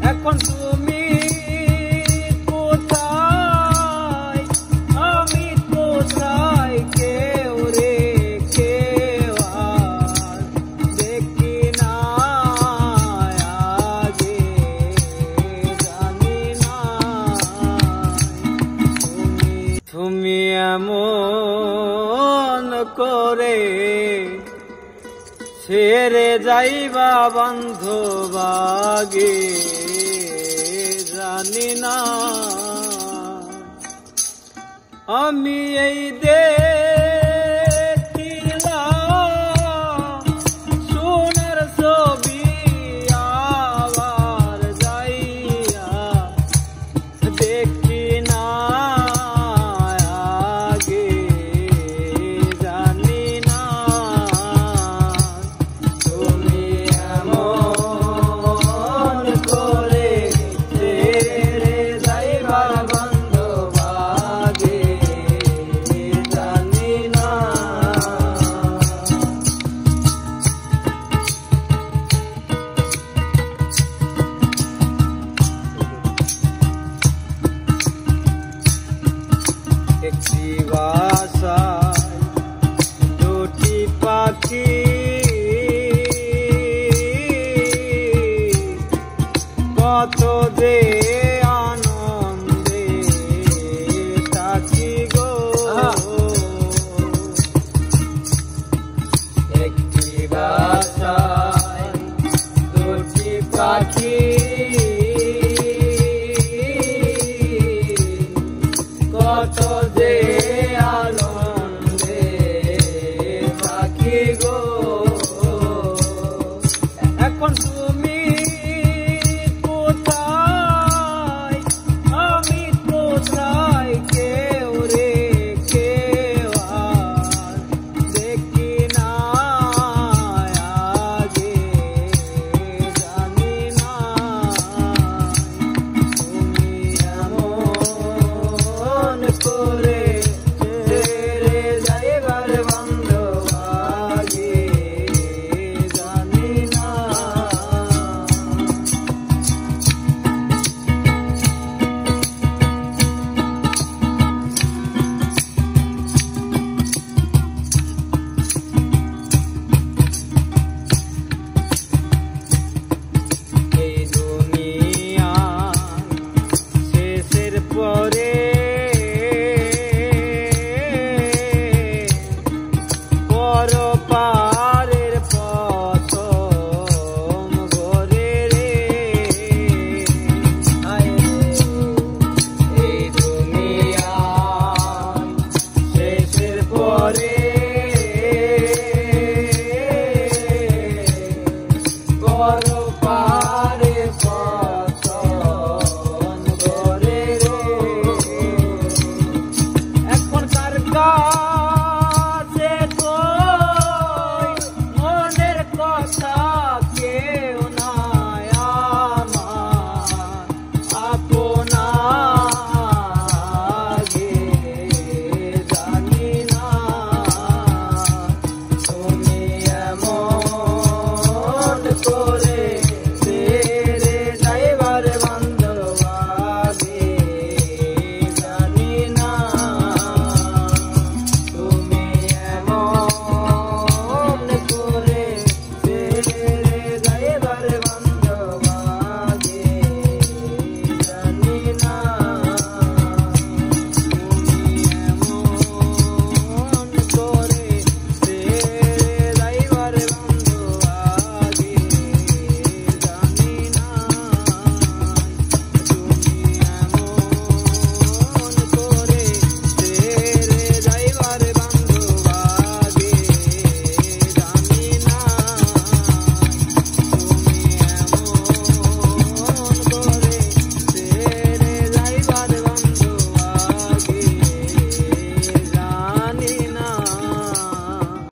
এখন তুমি কোথায়, আমি কোথায়, কেউ রে কেউ আর দেখি না আগে, জানি না তুমি এমন করে ছেড়ে যাইবা বান্ধব আগে, জানি না আমি এই দেখিলাম সোনার ছবি আবার যাইয়া দেখি না আগে, জানি না তুমি এমন করে ছেড়ে যাইবা বান্ধব আগে, জানি না একটি বাসায় দুটি পাখি কত যে